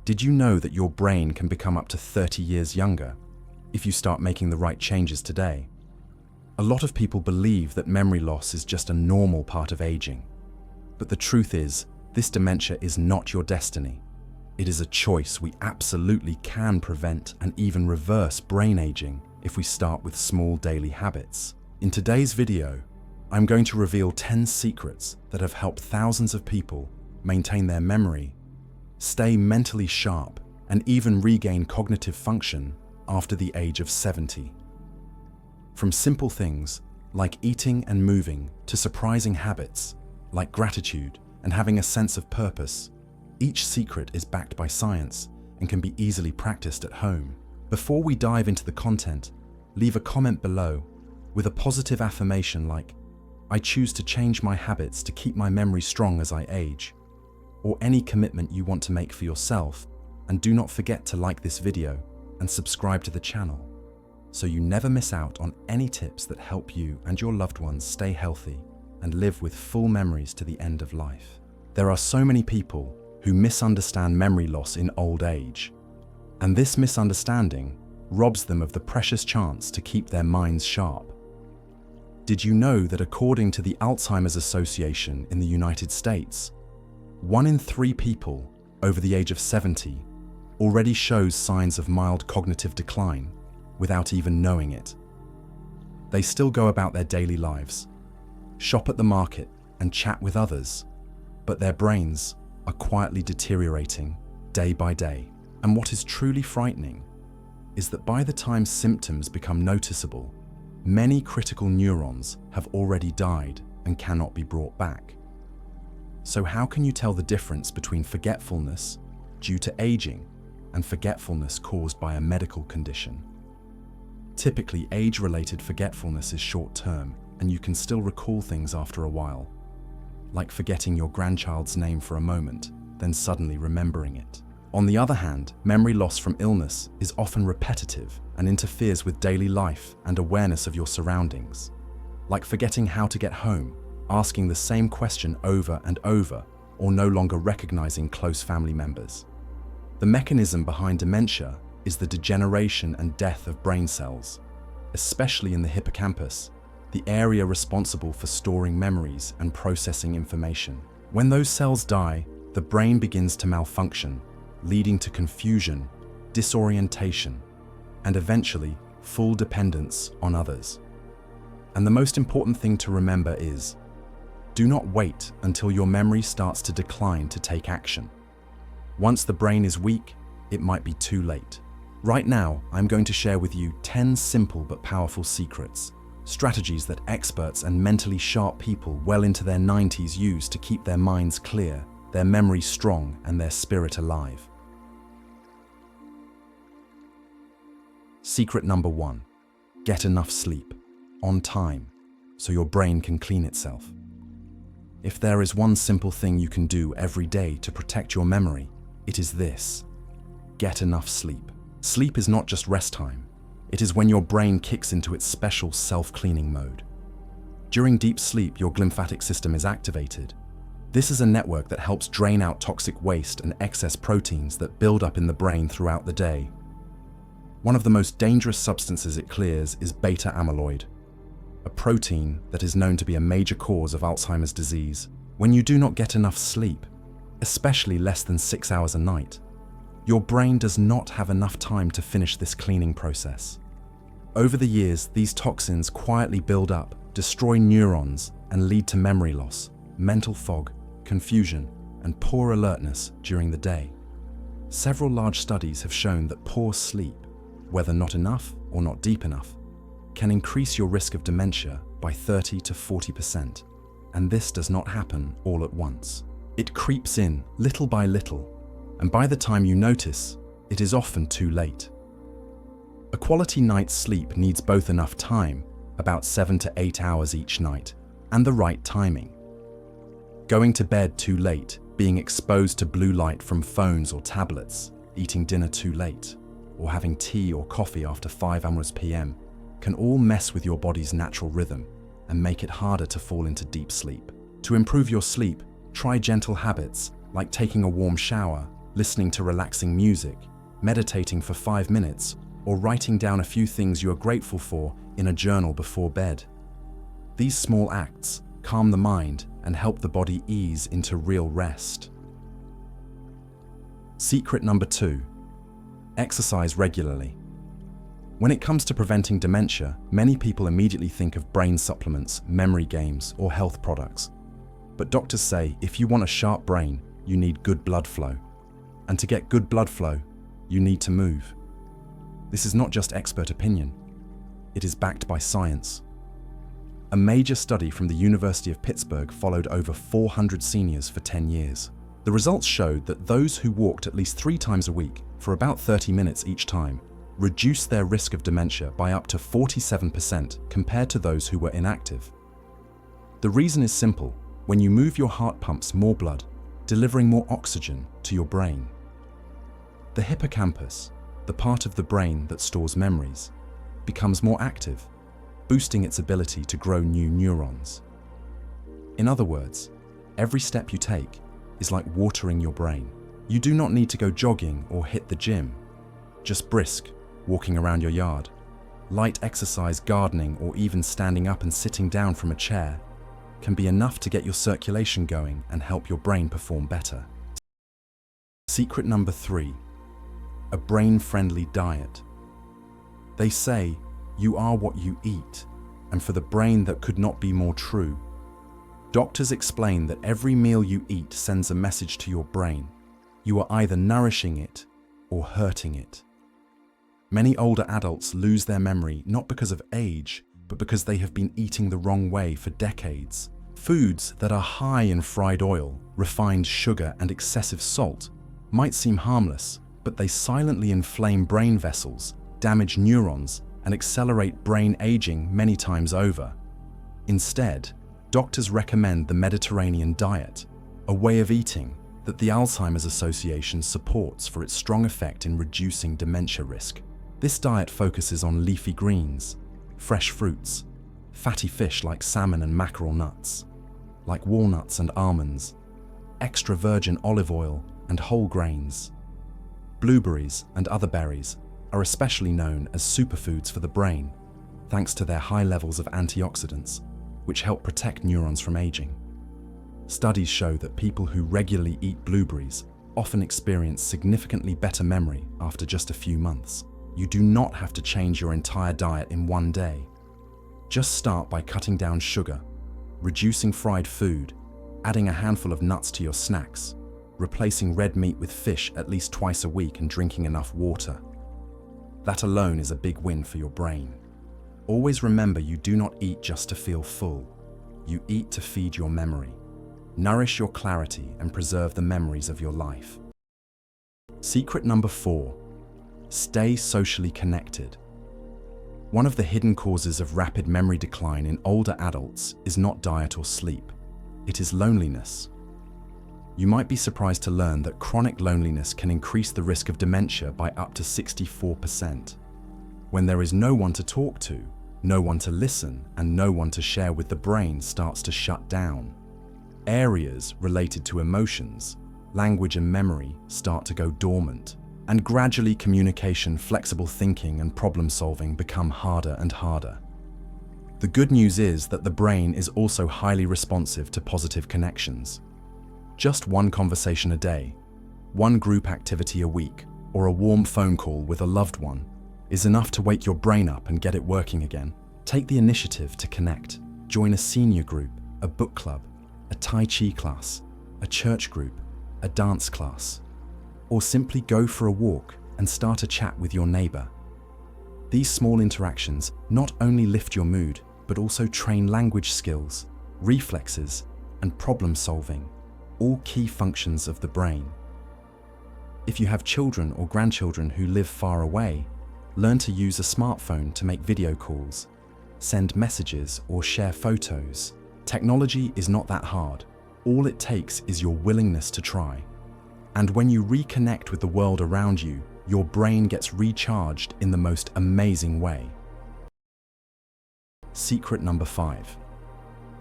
Did you know that your brain can become up to 30 years younger if you start making the right changes today? A lot of people believe that memory loss is just a normal part of aging. But the truth is, this dementia is not your destiny. It is a choice. We absolutely can prevent and even reverse brain aging if we start with small daily habits. In today's video, I'm going to reveal 10 secrets that have helped thousands of people maintain their memory, stay mentally sharp, and even regain cognitive function after the age of 70. From simple things like eating and moving to surprising habits like gratitude and having a sense of purpose, each secret is backed by science and can be easily practiced at home. Before we dive into the content, leave a comment below with a positive affirmation like, "I choose to change my habits to keep my memory strong as I age," or any commitment you want to make for yourself. And do not forget to like this video and subscribe to the channel so you never miss out on any tips that help you and your loved ones stay healthy and live with full memories to the end of life. There are so many people who misunderstand memory loss in old age, and this misunderstanding robs them of the precious chance to keep their minds sharp. Did you know that according to the Alzheimer's Association in the United States, 1 in 3 people over the age of 70 already shows signs of mild cognitive decline without even knowing it? They still go about their daily lives, shop at the market, and chat with others, but their brains are quietly deteriorating day by day. And what is truly frightening is that by the time symptoms become noticeable, many critical neurons have already died and cannot be brought back. So how can you tell the difference between forgetfulness due to aging and forgetfulness caused by a medical condition? Typically, age-related forgetfulness is short-term, and you can still recall things after a while, like forgetting your grandchild's name for a moment, then suddenly remembering it. On the other hand, memory loss from illness is often repetitive and interferes with daily life and awareness of your surroundings, like forgetting how to get home, asking the same question over and over, or no longer recognizing close family members. The mechanism behind dementia is the degeneration and death of brain cells, especially in the hippocampus, the area responsible for storing memories and processing information. When those cells die, the brain begins to malfunction, leading to confusion, disorientation, and eventually full dependence on others. And the most important thing to remember is, do not wait until your memory starts to decline to take action. Once the brain is weak, it might be too late. Right now, I'm going to share with you 10 simple but powerful secrets, strategies that experts and mentally sharp people well into their 90s use to keep their minds clear, their memory strong, and their spirit alive. Secret number 1: get enough sleep, on time, so your brain can clean itself. If there is one simple thing you can do every day to protect your memory, it is this: get enough sleep. Sleep is not just rest time. It is when your brain kicks into its special self-cleaning mode. During deep sleep, your glymphatic system is activated. This is a network that helps drain out toxic waste and excess proteins that build up in the brain throughout the day. One of the most dangerous substances it clears is beta amyloid, a protein that is known to be a major cause of Alzheimer's disease. When you do not get enough sleep, especially less than 6 hours a night, your brain does not have enough time to finish this cleaning process. Over the years, these toxins quietly build up, destroy neurons, and lead to memory loss, mental fog, confusion, and poor alertness during the day. Several large studies have shown that poor sleep, whether not enough or not deep enough, can increase your risk of dementia by 30 to 40%. And this does not happen all at once. It creeps in little by little, and by the time you notice, it is often too late. A quality night's sleep needs both enough time, about 7 to 8 hours each night, and the right timing. Going to bed too late, being exposed to blue light from phones or tablets, eating dinner too late, or having tea or coffee after 5 p.m. can all mess with your body's natural rhythm and make it harder to fall into deep sleep. To improve your sleep, try gentle habits like taking a warm shower, listening to relaxing music, meditating for 5 minutes, or writing down a few things you are grateful for in a journal before bed. These small acts calm the mind and help the body ease into real rest. Secret number 2: exercise regularly. When it comes to preventing dementia, many people immediately think of brain supplements, memory games, or health products. But doctors say if you want a sharp brain, you need good blood flow. And to get good blood flow, you need to move. This is not just expert opinion. It is backed by science. A major study from the University of Pittsburgh followed over 400 seniors for 10 years. The results showed that those who walked at least 3 times a week for about 30 minutes each time reduced their risk of dementia by up to 47% compared to those who were inactive. The reason is simple. When you move, your heart pumps more blood, delivering more oxygen to your brain. The hippocampus, the part of the brain that stores memories, becomes more active, boosting its ability to grow new neurons. In other words, every step you take is like watering your brain. You do not need to go jogging or hit the gym. Just brisk, walking around your yard, light exercise, gardening, or even standing up and sitting down from a chair can be enough to get your circulation going and help your brain perform better. Secret number 3: a brain-friendly diet. They say you are what you eat, and for the brain that could not be more true. Doctors explain that every meal you eat sends a message to your brain. You are either nourishing it or hurting it. Many older adults lose their memory not because of age, but because they have been eating the wrong way for decades. Foods that are high in fried oil, refined sugar, and excessive salt might seem harmless, but they silently inflame brain vessels, damage neurons, and accelerate brain aging many times over. Instead, doctors recommend the Mediterranean diet, a way of eating that the Alzheimer's Association supports for its strong effect in reducing dementia risk. This diet focuses on leafy greens, fresh fruits, fatty fish like salmon and mackerel, nuts, like walnuts and almonds, extra virgin olive oil and whole grains. Blueberries and other berries are especially known as superfoods for the brain, thanks to their high levels of antioxidants, which help protect neurons from aging. Studies show that people who regularly eat blueberries often experience significantly better memory after just a few months. You do not have to change your entire diet in one day. Just start by cutting down sugar, reducing fried food, adding a handful of nuts to your snacks, replacing red meat with fish at least twice a week, and drinking enough water. That alone is a big win for your brain. Always remember, you do not eat just to feel full. You eat to feed your memory. Nourish your clarity and preserve the memories of your life. Secret number 4: stay socially connected. One of the hidden causes of rapid memory decline in older adults is not diet or sleep. It is loneliness. You might be surprised to learn that chronic loneliness can increase the risk of dementia by up to 64%. When there is no one to talk to, no one to listen, and no one to share with, the brain starts to shut down. Areas related to emotions, language, and memory start to go dormant, and gradually communication, flexible thinking, and problem solving become harder and harder. The good news is that the brain is also highly responsive to positive connections. Just one conversation a day, one group activity a week, or a warm phone call with a loved one is enough to wake your brain up and get it working again. Take the initiative to connect. Join a senior group, a book club, a Tai Chi class, a church group, a dance class, or simply go for a walk and start a chat with your neighbor. These small interactions not only lift your mood, but also train language skills, reflexes, and problem solving, all key functions of the brain. If you have children or grandchildren who live far away, learn to use a smartphone to make video calls, send messages, or share photos. Technology is not that hard. All it takes is your willingness to try. And when you reconnect with the world around you, your brain gets recharged in the most amazing way. Secret number 5: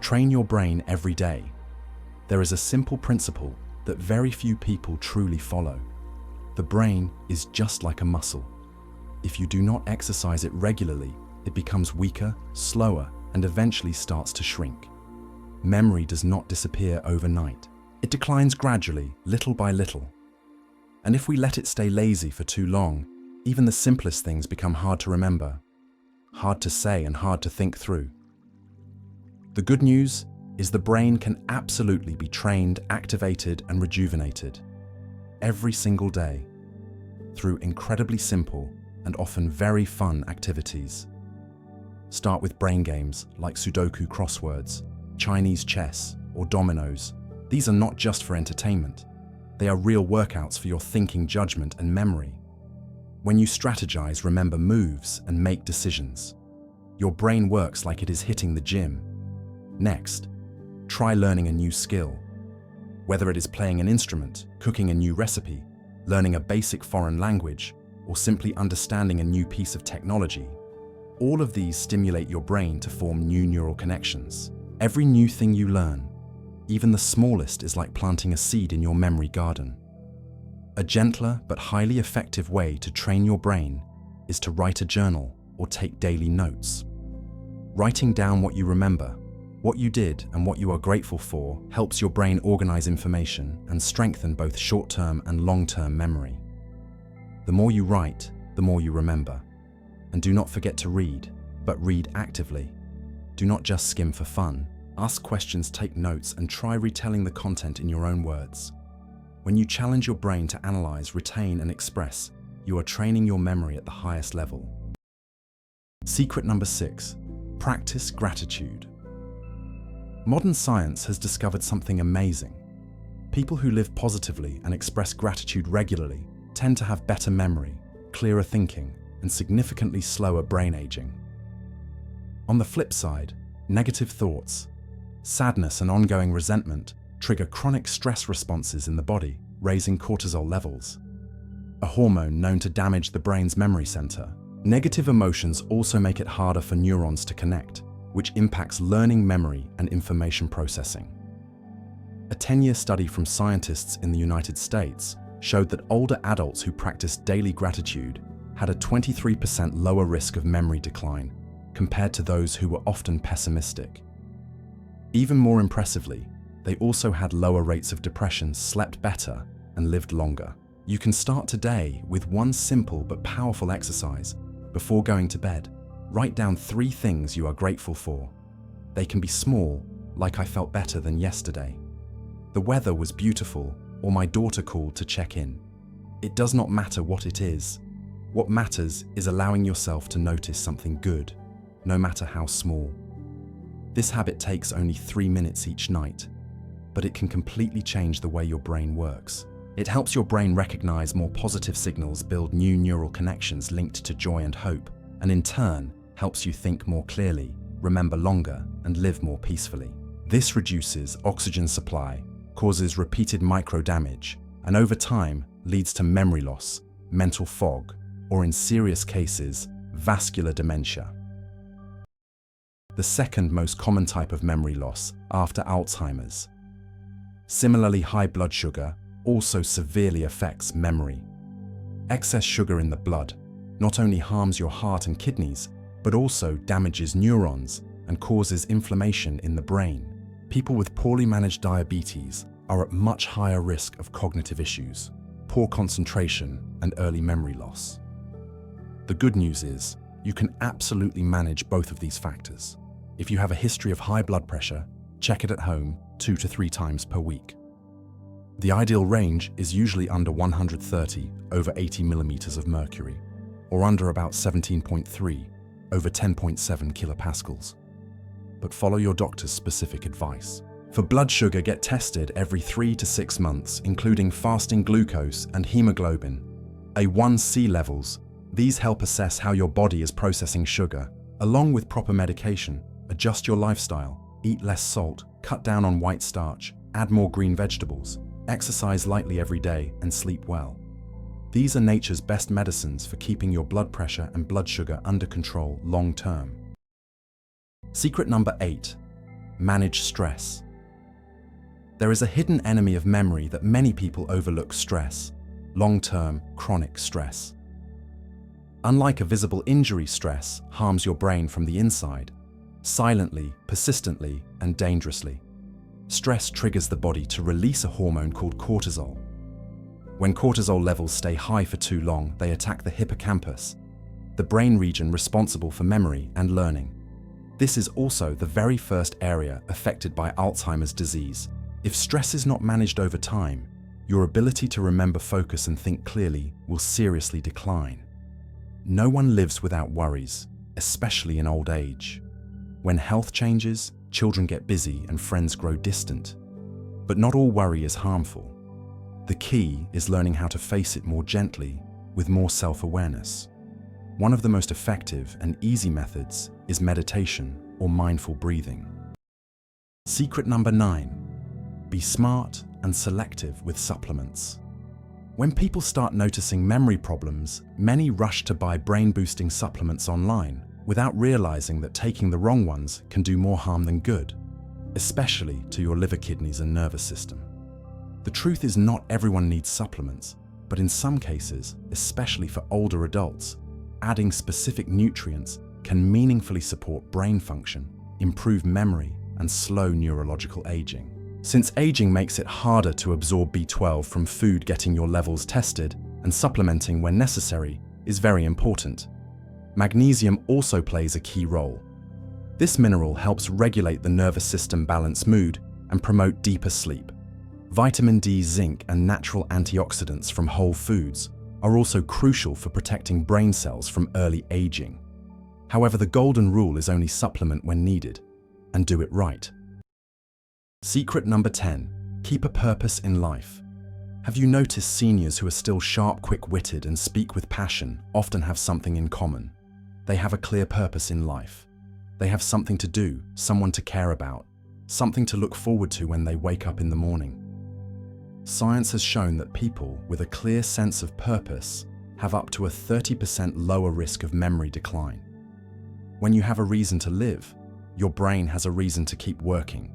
train your brain every day. There is a simple principle that very few people truly follow. The brain is just like a muscle. If you do not exercise it regularly, it becomes weaker, slower, and eventually starts to shrink. Memory does not disappear overnight. It declines gradually, little by little. And if we let it stay lazy for too long, even the simplest things become hard to remember, hard to say, and hard to think through. The good news is the brain can absolutely be trained, activated, and rejuvenated every single day through incredibly simple and often very fun activities. Start with brain games like Sudoku crosswords, Chinese chess, or dominoes. These are not just for entertainment. They are real workouts for your thinking, judgment, and memory. When you strategize, remember moves, and make decisions, your brain works like it is hitting the gym. Next, try learning a new skill. Whether it is playing an instrument, cooking a new recipe, learning a basic foreign language, or simply understanding a new piece of technology, all of these stimulate your brain to form new neural connections. Every new thing you learn, even the smallest, is like planting a seed in your memory garden. A gentler but highly effective way to train your brain is to write a journal or take daily notes. Writing down what you remember, what you did, and what you are grateful for helps your brain organize information and strengthen both short-term and long-term memory. The more you write, the more you remember. And do not forget to read, but read actively. Do not just skim for fun. Ask questions, take notes, and try retelling the content in your own words. When you challenge your brain to analyze, retain, and express, you are training your memory at the highest level. Secret number 6, practice gratitude. Modern science has discovered something amazing. People who live positively and express gratitude regularly tend to have better memory, clearer thinking, and significantly slower brain aging. On the flip side, negative thoughts, sadness, and ongoing resentment trigger chronic stress responses in the body, raising cortisol levels, a hormone known to damage the brain's memory center. Negative emotions also make it harder for neurons to connect, which impacts learning, memory, and information processing. A 10-year study from scientists in the United States showed that older adults who practiced daily gratitude had a 23% lower risk of memory decline compared to those who were often pessimistic. Even more impressively, they also had lower rates of depression, slept better, and lived longer. You can start today with one simple but powerful exercise. Before going to bed, write down 3 things you are grateful for. They can be small, like "I felt better than yesterday," "the weather was beautiful," or "my daughter called to check in." It does not matter what it is. What matters is allowing yourself to notice something good, no matter how small. This habit takes only 3 minutes each night, but it can completely change the way your brain works. It helps your brain recognize more positive signals, build new neural connections linked to joy and hope, and in turn, helps you think more clearly, remember longer, and live more peacefully. This reduces oxygen supply, causes repeated micro damage, and over time leads to memory loss, mental fog, or in serious cases, vascular dementia. The second most common type of memory loss after Alzheimer's. Similarly, high blood sugar also severely affects memory. Excess sugar in the blood not only harms your heart and kidneys, but also damages neurons and causes inflammation in the brain. People with poorly managed diabetes are at much higher risk of cognitive issues, poor concentration, and early memory loss. The good news is, you can absolutely manage both of these factors. If you have a history of high blood pressure, check it at home 2 to 3 times per week. The ideal range is usually under 130 over 80 millimeters of mercury, or under about 17.3 over 10.7 kilopascals. But follow your doctor's specific advice. For blood sugar, get tested every 3 to 6 months, including fasting glucose and hemoglobin A1C levels. These help assess how your body is processing sugar. Along with proper medication, adjust your lifestyle, eat less salt, cut down on white starch, add more green vegetables, exercise lightly every day, and sleep well. These are nature's best medicines for keeping your blood pressure and blood sugar under control long term. Secret number 8, manage stress. There is a hidden enemy of memory that many people overlook: stress. long-term, chronic stress. Unlike a visible injury, stress harms your brain from the inside, silently, persistently, and dangerously. Stress triggers the body to release a hormone called cortisol. When cortisol levels stay high for too long, they attack the hippocampus, the brain region responsible for memory and learning. This is also the very first area affected by Alzheimer's disease. If stress is not managed over time, your ability to remember, focus, and think clearly will seriously decline. No one lives without worries, especially in old age. When health changes, children get busy and friends grow distant. But not all worry is harmful. The key is learning how to face it more gently, with more self-awareness. One of the most effective and easy methods is meditation or mindful breathing. Secret number 9: be smart and selective with supplements. When people start noticing memory problems, many rush to buy brain-boosting supplements online without realizing that taking the wrong ones can do more harm than good, especially to your liver, kidneys, and nervous system. The truth is, not everyone needs supplements, but in some cases, especially for older adults, adding specific nutrients can meaningfully support brain function, improve memory, and slow neurological aging. Since aging makes it harder to absorb B12 from food, getting your levels tested and supplementing when necessary is very important. Magnesium also plays a key role. This mineral helps regulate the nervous system, balance mood, and promote deeper sleep. Vitamin D, zinc, and natural antioxidants from whole foods are also crucial for protecting brain cells from early aging. However, the golden rule is only supplement when needed, and do it right. Secret number 10: keep a purpose in life. Have you noticed seniors who are still sharp, quick-witted, and speak with passion often have something in common? They have a clear purpose in life. They have something to do, someone to care about, something to look forward to when they wake up in the morning. Science has shown that people with a clear sense of purpose have up to a 30% lower risk of memory decline. When you have a reason to live, your brain has a reason to keep working.